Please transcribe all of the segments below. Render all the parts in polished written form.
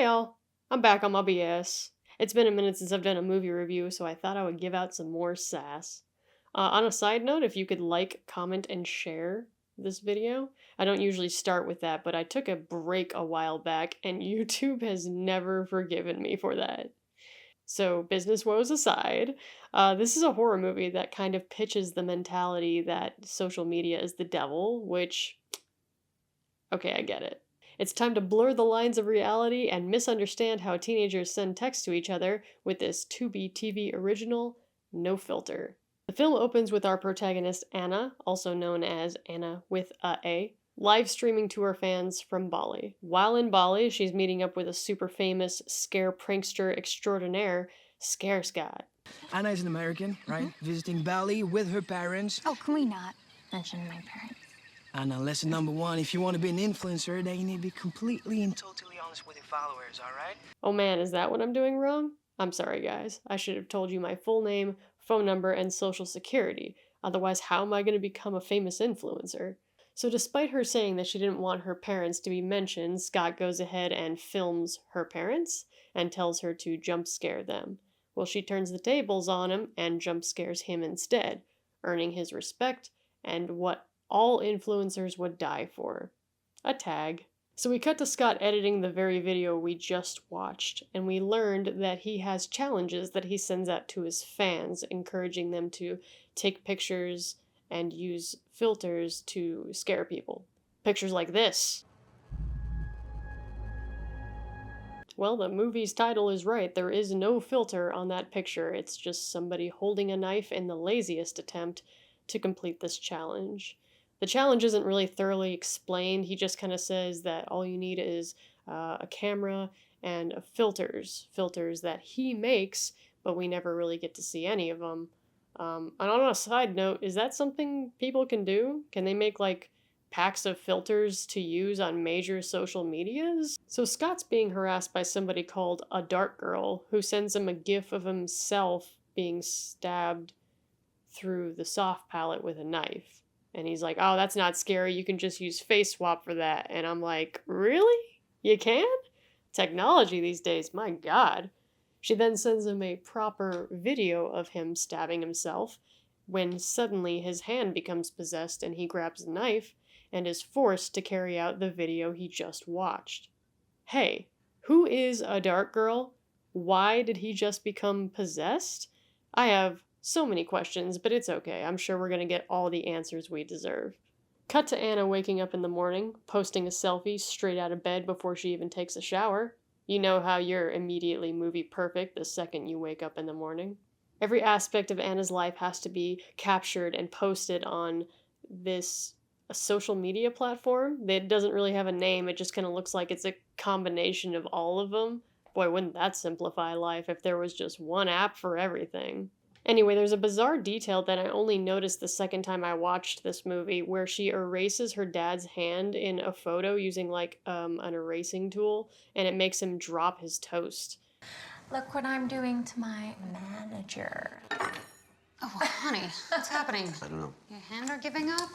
y'all, I'm back on my BS. It's been a minute since I've done a movie review, so I thought I would give out some more sass. On a side note, if you could like, comment, and share this video. I don't usually start with that, but I took a break a while back, and YouTube has never forgiven me for that. So, business woes aside, this is a horror movie that kind of pitches the mentality that social media is the devil, which, okay, I get it. It's time to blur the lines of reality and misunderstand how teenagers send texts to each other with this Tubi TV original, No Filter. The film opens with our protagonist Anna, also known as Anna with a, live streaming to her fans from Bali. While in Bali, she's meeting up with a super famous scare prankster extraordinaire, Scare Scott. Anna is an American, right? Visiting Bali with her parents. Oh, can we not mention my parents? Anna, lesson number one, if you want to be an influencer, then you need to be completely and totally honest with your followers, all right? Oh man, is that what I'm doing wrong? I'm sorry, guys. I should have told you my full name, phone number, and social security. Otherwise, how am I going to become a famous influencer? So despite her saying that she didn't want her parents to be mentioned, Scott goes ahead and films her parents and tells her to jump scare them. Well, she turns the tables on him and jump scares him instead, earning his respect and what all influencers would die for. A tag. So we cut to Scott editing the very video we just watched, and we learned that he has challenges that he sends out to his fans, encouraging them to take pictures and use filters to scare people. Pictures like this. Well, the movie's title is right. There is no filter on that picture. It's just somebody holding a knife in the laziest attempt to complete this challenge. The challenge isn't really thoroughly explained. He just kind of says that all you need is a camera and filters that he makes, but we never really get to see any of them. And on a side note, is that something people can do? Can they make like packs of filters to use on major social medias? So Scott's being harassed by somebody called a dark girl who sends him a gif of himself being stabbed through the soft palate with a knife. And he's like, oh, that's not scary. You can just use face swap for that. And I'm like, really? You can? Technology these days, my God. She then sends him a proper video of him stabbing himself when suddenly his hand becomes possessed and he grabs a knife and is forced to carry out the video he just watched. Hey, who is a dark girl? Why did he just become possessed? I have so many questions, but it's okay. I'm sure we're going to get all the answers we deserve. Cut to Anna waking up in the morning, posting a selfie straight out of bed before she even takes a shower. You know how you're immediately movie perfect the second you wake up in the morning. Every aspect of Anna's life has to be captured and posted on this social media platform that doesn't really have a name. It just kind of looks like it's a combination of all of them. Boy, wouldn't that simplify life if there was just one app for everything. Anyway, there's a bizarre detail that I only noticed the second time I watched this movie where she erases her dad's hand in a photo using like an erasing tool, and it makes him drop his toast. Look what I'm doing to my manager. Oh, honey, what's happening? I don't know. Your hand are giving up?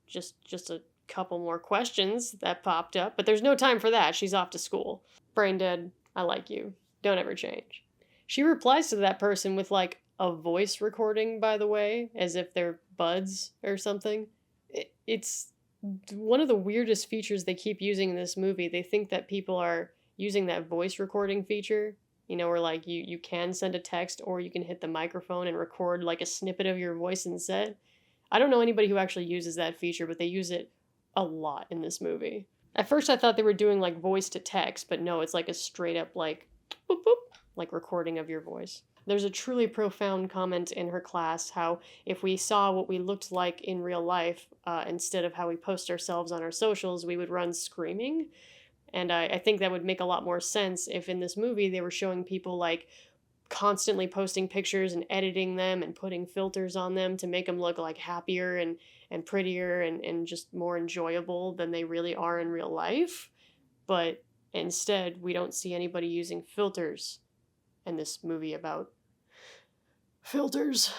Just a couple more questions that popped up, but there's no time for that. She's off to school. Brain dead, I like you. Don't ever change. She replies to that person with like a voice recording, by the way, as if they're buds or something. It's one of the weirdest features they keep using in this movie. They think that people are using that voice recording feature, you know, where like you can send a text or you can hit the microphone and record like a snippet of your voice instead. I don't know anybody who actually uses that feature, but they use it a lot in this movie. At first I thought they were doing like voice to text, but no, it's like a straight up like boop boop, like recording of your voice. There's a truly profound comment in her class how if we saw what we looked like in real life, instead of how we post ourselves on our socials, we would run screaming. And I think that would make a lot more sense if in this movie they were showing people like constantly posting pictures and editing them and putting filters on them to make them look like happier and prettier and just more enjoyable than they really are in real life. But instead, we don't see anybody using filters in this movie about filters.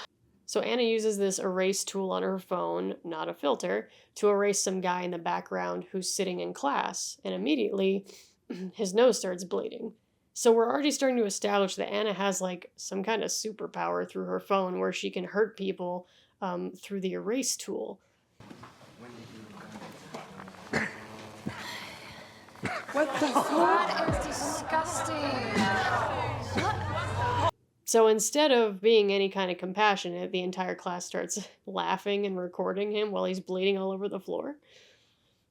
So Anna uses this erase tool on her phone, not a filter, to erase some guy in the background who's sitting in class. And immediately, his nose starts bleeding. So we're already starting to establish that Anna has like some kind of superpower through her phone where she can hurt people through the erase tool. What the fuck? That is disgusting. So instead of being any kind of compassionate, the entire class starts laughing and recording him while he's bleeding all over the floor.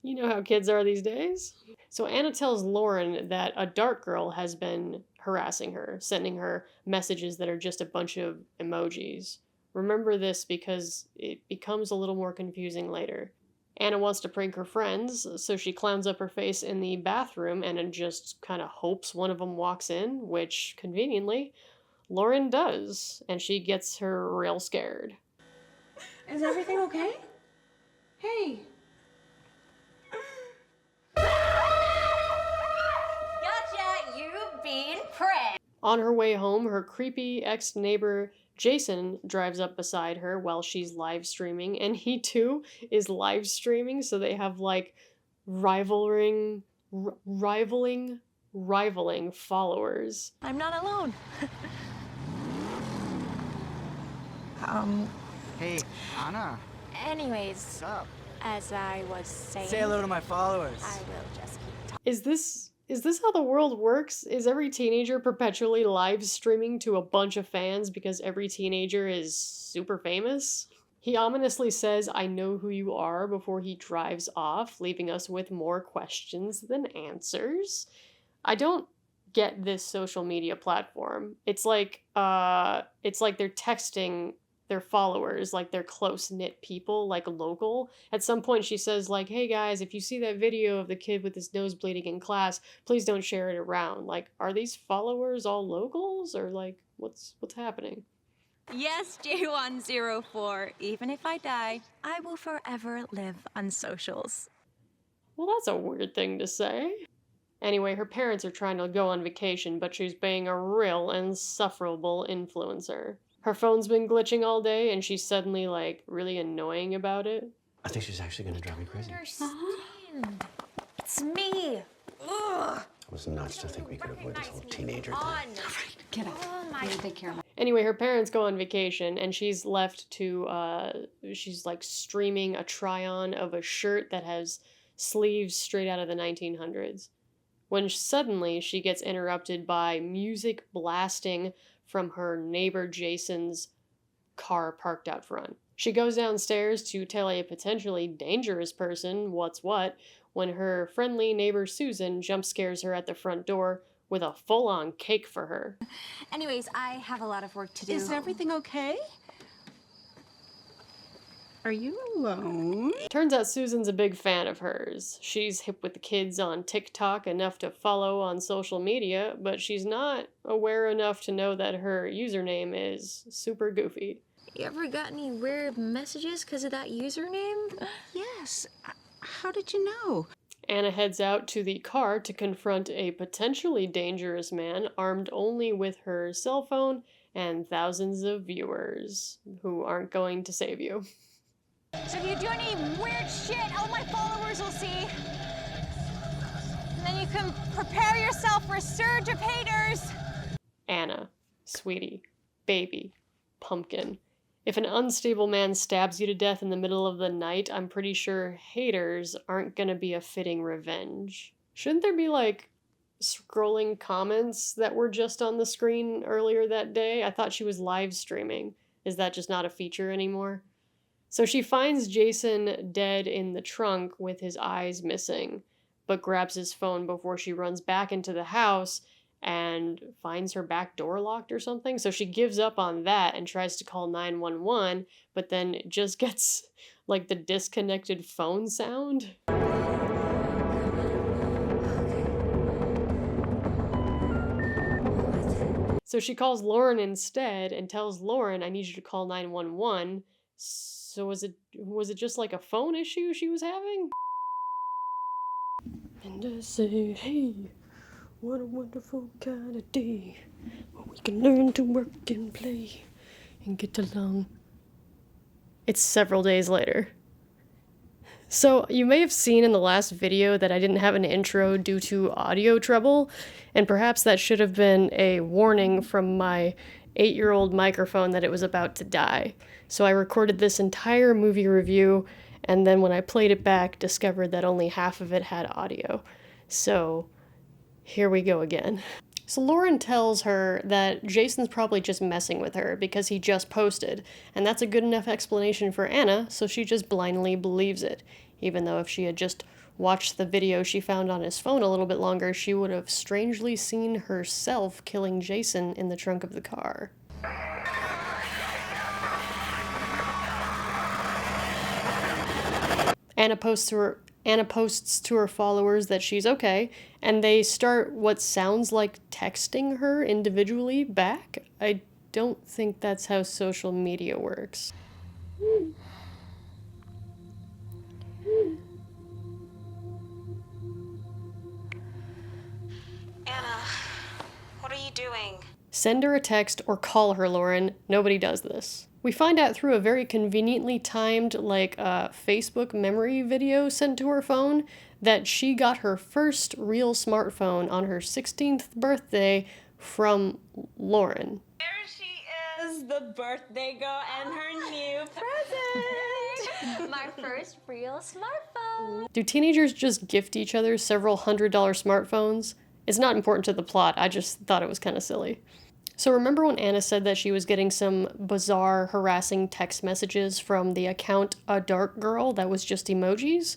You know how kids are these days. So Anna tells Lauren that a dark girl has been harassing her, sending her messages that are just a bunch of emojis. Remember this because it becomes a little more confusing later. Anna wants to prank her friends, so she clowns up her face in the bathroom and then just kind of hopes one of them walks in, which, conveniently, Lauren does, and she gets her real scared. Is everything okay? Hey. Gotcha! You've been pranked! On her way home, her creepy ex-neighbor Jason drives up beside her while she's live streaming, and he too is live streaming, so they have like rivaling followers. I'm not alone. Hey, Anna. Anyways, What's up? as I was saying, Say hello to my followers. I will just keep talking. Is this how the world works? Is every teenager perpetually live streaming to a bunch of fans because every teenager is super famous? He ominously says, "I know who you are," before he drives off, leaving us with more questions than answers. I don't get this social media platform. It's like they're texting their followers, like they're close-knit people, like local. At some point she says like, "Hey guys, if you see that video of the kid with his nose bleeding in class, please don't share it around." Like, are these followers all locals, or like what's happening? Yes, J104. Even if I die, I will forever live on socials. Well, that's a weird thing to say. Anyway, her parents are trying to go on vacation, but she's being a real insufferable influencer. Her phone's been glitching all day, and she's suddenly, like, really annoying about it. I think she's actually gonna drive me crazy. Understand. It's me. Ugh. I was nuts to think we could avoid this whole teenager thing. Get up. Oh my. We'll take care of it. Anyway, her parents go on vacation, and she's left to, she's, like, streaming a try-on of a shirt that has sleeves straight out of the 1900s. When suddenly she gets interrupted by music blasting from her neighbor Jason's car parked out front. She goes downstairs to tell a potentially dangerous person what's what when her friendly neighbor Susan jump scares her at the front door with a full-on cake for her. Anyways, I have a lot of work to do. Is everything okay? Are you alone? Turns out Susan's a big fan of hers. She's hip with the kids on TikTok enough to follow on social media, but she's not aware enough to know that her username is super goofy. You ever got any weird messages because of that username? Yes. How did you know? Anna heads out to the car to confront a potentially dangerous man armed only with her cell phone and thousands of viewers who aren't going to save you. So if you do any weird shit, all my followers will see. And then you can prepare yourself for a surge of haters. Anna, sweetie, baby, pumpkin. If an unstable man stabs you to death in the middle of the night, I'm pretty sure haters aren't gonna be a fitting revenge. Shouldn't there be, like, scrolling comments that were just on the screen earlier that day? I thought she was live streaming. Is that just not a feature anymore? So she finds Jason dead in the trunk with his eyes missing, but grabs his phone before she runs back into the house and finds her back door locked or something. So she gives up on that and tries to call 911, but then just gets, like, the disconnected phone sound. So she calls Lauren instead and tells Lauren, "I need you to call 911. So was it just like a phone issue she was having? And I say, hey, what a wonderful kind of day where we can learn to work and play and get along. It's several days later. So you may have seen in the last video that I didn't have an intro due to audio trouble, and perhaps that should have been a warning from my 8-year-old microphone that it was about to die. So I recorded this entire movie review, and then when I played it back, discovered that only half of it had audio. So here we go again. So Lauren tells her that Jason's probably just messing with her because he just posted, and that's a good enough explanation for Anna, so she just blindly believes it. Even though if she had just watched the video she found on his phone a little bit longer, she would have strangely seen herself killing Jason in the trunk of the car. Anna posts to her followers that she's okay, and they start what sounds like texting her individually back. I don't think that's how social media works. Anna, what are you doing? Send her a text or call her, Lauren. Nobody does this. We find out through a very conveniently timed, Facebook memory video sent to her phone that she got her first real smartphone on her 16th birthday from Lauren. There she is, the birthday girl and her new present. My first real smartphone. Do teenagers just gift each other several $100 smartphones? It's not important to the plot, I just thought it was kind of silly. So remember when Anna said that she was getting some bizarre, harassing text messages from the account A Dark Girl that was just emojis?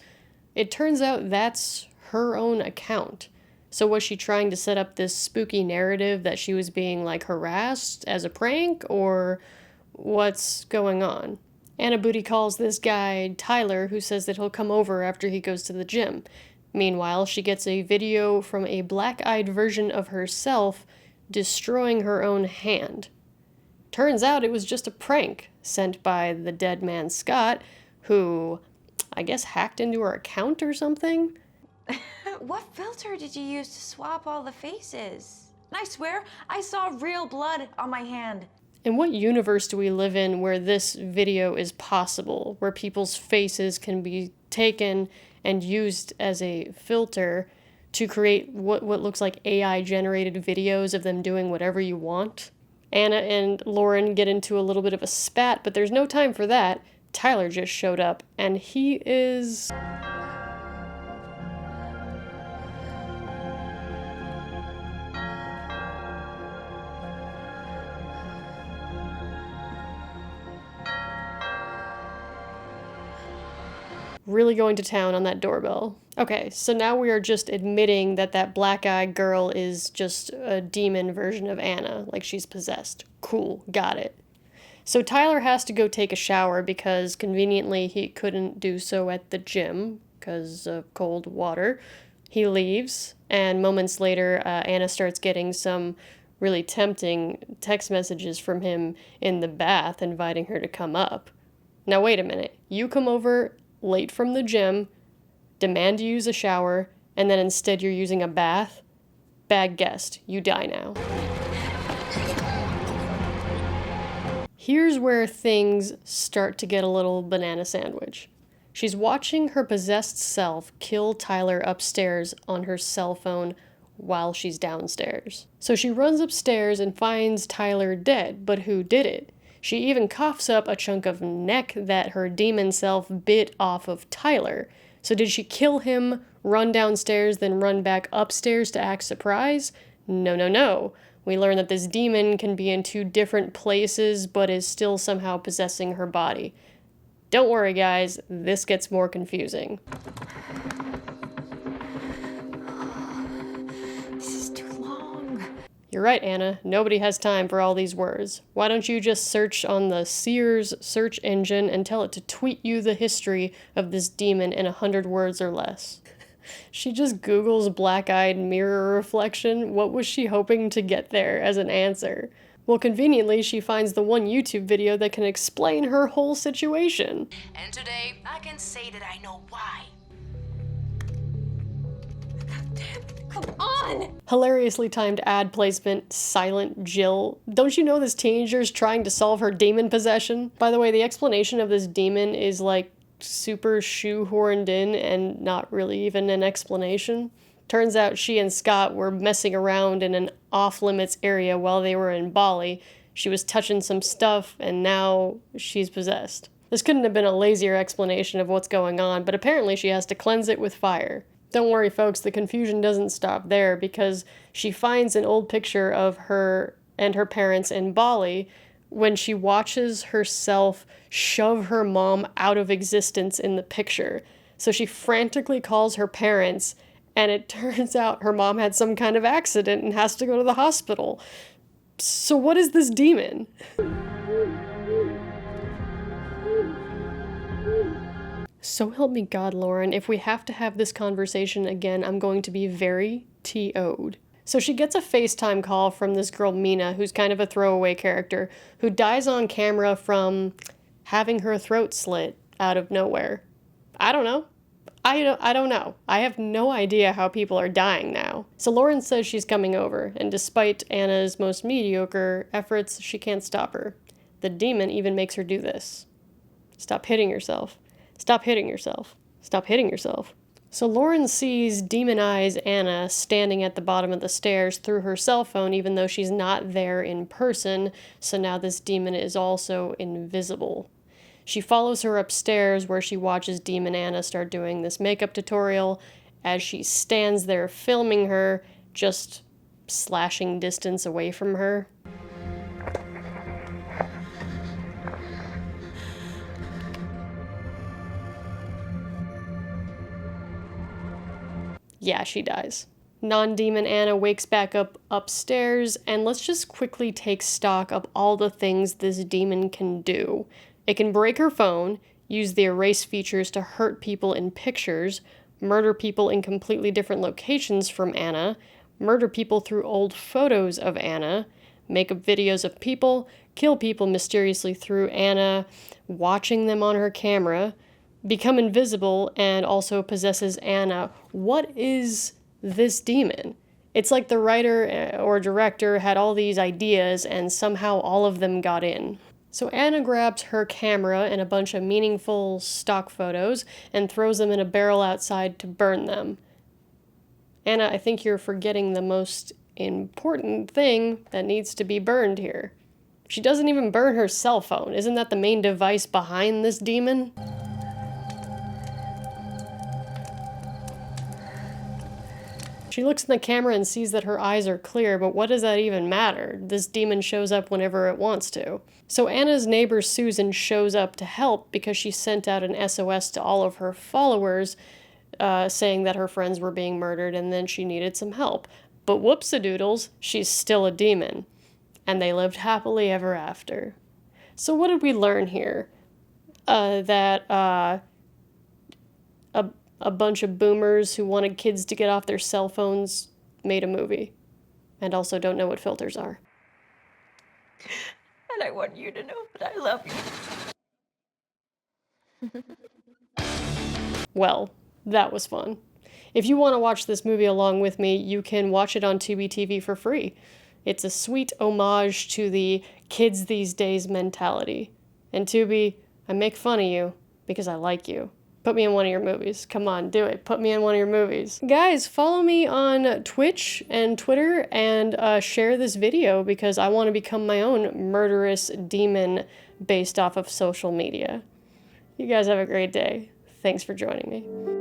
It turns out that's her own account. So was she trying to set up this spooky narrative that she was being, harassed as a prank, or what's going on? Anna booty calls this guy Tyler, who says that he'll come over after he goes to the gym. Meanwhile, she gets a video from a black-eyed version of herself destroying her own hand. Turns out it was just a prank sent by the dead man Scott, who, I guess, hacked into her account or something? What filter did you use to swap all the faces? I swear, I saw real blood on my hand. In what universe do we live in where this video is possible, where people's faces can be taken and used as a filter to create what looks like AI-generated videos of them doing whatever you want? Anna and Lauren get into a little bit of a spat, but there's no time for that. Tyler just showed up, and he is... really going to town on that doorbell. Okay, so now we are just admitting that that black-eyed girl is just a demon version of Anna, like she's possessed. Cool, got it. So Tyler has to go take a shower because conveniently he couldn't do so at the gym because of cold water. He leaves, and moments later, Anna starts getting some really tempting text messages from him in the bath inviting her to come up. Now wait a minute, you come over late from the gym, demand to use a shower, and then instead you're using a bath? Bad guest. You die now. Here's where things start to get a little banana sandwich. She's watching her possessed self kill Tyler upstairs on her cell phone while she's downstairs. So she runs upstairs and finds Tyler dead, but who did it? She even coughs up a chunk of neck that her demon self bit off of Tyler. So did she kill him, run downstairs, then run back upstairs to act surprised? No, no, no. We learn that this demon can be in 2 different places, but is still somehow possessing her body. Don't worry, guys, this gets more confusing. This is too long. You're right, Anna. Nobody has time for all these words. Why don't you just search on the Sears search engine and tell it to tweet you the history of this demon in 100 words or less? She just Googles black-eyed mirror reflection. What was she hoping to get there as an answer? Well, conveniently, she finds the one YouTube video that can explain her whole situation. And today, I can say that I know why. Come on! Hilariously timed ad placement, Silent Jill. Don't you know this teenager's trying to solve her demon possession? By the way, the explanation of this demon is like super shoehorned in and not really even an explanation. Turns out she and Scott were messing around in an off-limits area while they were in Bali. She was touching some stuff, and now she's possessed. This couldn't have been a lazier explanation of what's going on, but apparently she has to cleanse it with fire. Don't worry, folks, the confusion doesn't stop there, because she finds an old picture of her and her parents in Bali when she watches herself shove her mom out of existence in the picture. So she frantically calls her parents, and it turns out her mom had some kind of accident and has to go to the hospital. So what is this demon? So help me God, Lauren, if we have to have this conversation again, I'm going to be very TO'd. So she gets a FaceTime call from this girl Mina, who's kind of a throwaway character, who dies on camera from having her throat slit out of nowhere. I don't know. I don't know. I have no idea how people are dying now. So Lauren says she's coming over, and despite Anna's most mediocre efforts, she can't stop her. The demon even makes her do this. Stop hitting yourself. Stop hitting yourself. Stop hitting yourself. So Lauren sees Demon Eyes Anna standing at the bottom of the stairs through her cell phone, even though she's not there in person, so now this demon is also invisible. She follows her upstairs, where she watches Demon Anna start doing this makeup tutorial as she stands there filming her, just slashing distance away from her. Yeah, she dies. Non-demon Anna wakes back up upstairs, and let's just quickly take stock of all the things this demon can do. It can break her phone, use the erase features to hurt people in pictures, murder people in completely different locations from Anna, murder people through old photos of Anna, make up videos of people, kill people mysteriously through Anna, watching them on her camera, become invisible, and also possesses Anna. What is this demon? It's like the writer or director had all these ideas and somehow all of them got in. So Anna grabs her camera and a bunch of meaningful stock photos and throws them in a barrel outside to burn them. Anna, I think you're forgetting the most important thing that needs to be burned here. She doesn't even burn her cell phone. Isn't that the main device behind this demon? She looks in the camera and sees that her eyes are clear, but what does that even matter? This demon shows up whenever it wants to. So Anna's neighbor Susan shows up to help because she sent out an SOS to all of her followers saying that her friends were being murdered and then she needed some help. But whoops-a-doodles, she's still a demon. And they lived happily ever after. So what did we learn here? That a bunch of boomers who wanted kids to get off their cell phones made a movie. And also don't know what filters are. And I want you to know that I love you. Well, that was fun. If you want to watch this movie along with me, you can watch it on Tubi TV for free. It's a sweet homage to the kids these days mentality. And Tubi, I make fun of you because I like you. Put me in one of your movies. Come on, do it. Put me in one of your movies. Guys, follow me on Twitch and Twitter and share this video because I want to become my own murderous demon based off of social media. You guys have a great day. Thanks for joining me.